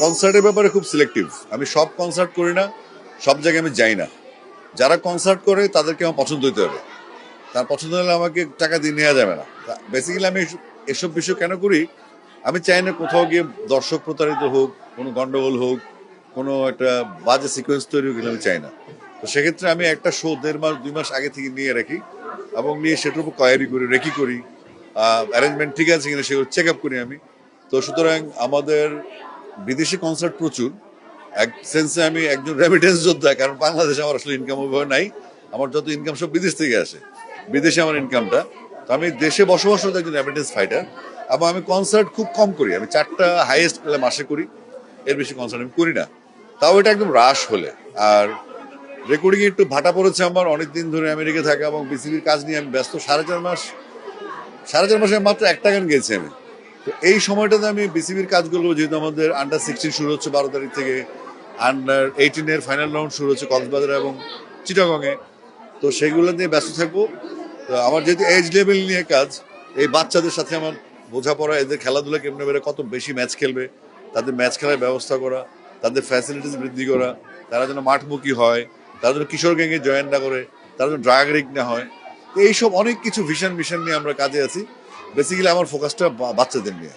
কনসার্টের ব্যাপারে খুব সিলেক্টিভ। আমি সব কনসার্ট করি না, সব জায়গায় আমি যাই না। যারা কনসার্ট করে তাদেরকে আমার পছন্দ হতে হবে। তার পছন্দ হলে আমাকে টাকা দিয়ে নেওয়া যাবে না। বেসিক্যালি আমি এসব বিষয় কেন করি, আমি চাই না কোথাও গিয়ে দর্শক প্রতারিত হোক, কোনো গন্ডগোল হোক, কোনো একটা বাজে সিকোয়েন্স তৈরি হোক, আমি চাই না। তো সেক্ষেত্রে আমি একটা শো 1.5 মাস 2 মাস আগে থেকে নিয়ে রাখি এবং নিয়ে সেটার উপর কোয়ারি করি, রেকি করি, অ্যারেঞ্জমেন্ট ঠিক আছে কিনা সেগুলো চেক আপ করি আমি। তো সুতরাং আমাদের বিদেশি কনসার্ট প্রচুর। এক সেন্সে আমি একজন রেমিটেন্স যোদ্ধা, কারণ বাংলাদেশে আমার আসলে ইনকাম ওভাবে নাই। আমার যত ইনকাম সব বিদেশ থেকে আসে, বিদেশে আমার ইনকামটা। তো আমি দেশে বসবাসরত একজন রেমিটেন্স ফাইটার এবং আমি কনসার্ট খুব কম করি। আমি 4টা হাইয়েস্ট পেলে মাসে করি, এর বেশি কনসার্ট আমি করি না। তাও এটা একদম রাশ হলে। আর রেকর্ডিং একটু ভাটা পড়েছে আমার, অনেকদিন ধরে আমেরিকা থাকা এবং বিসিবির কাজ নিয়ে আমি ব্যস্ত। 4.5 মাস, 4.5 মাসে মাত্র একটা গান গেয়েছি আমি। তো এই সময়টাতে আমি বিসিবির কাজগুলো, যেহেতু আমাদের আন্ডার 16 শুরু হচ্ছে 12 তারিখ থেকে, আন্ডার 18 ফাইনাল রাউন্ড শুরু হচ্ছে কক্সবাজার এবং চিটাগংয়ে, তো সেগুলো নিয়ে ব্যস্ত থাকবো। তো আমার যেহেতু এজ লেভেল নিয়ে কাজ, এই বাচ্চাদের সাথে আমার বোঝাপড়া, এদের খেলাধুলা কেমনে বেড়ে কত বেশি ম্যাচ খেলবে, তাদের ম্যাচ খেলার ব্যবস্থা করা, তাদের ফ্যাসিলিটিস বৃদ্ধি করা, তারা যেন মাঠমুখী হয়, তারা যেন কিশোর গ্যাংয়ে জয়েন না করে, তারা যেন ড্রাগ রিক না হয়। তো এইসব অনেক কিছু ভিশন মিশন নিয়ে আমরা কাজে আছি। বেসিক্যালি আমার ফোকাসটা বাচ্চাদের নিয়ে।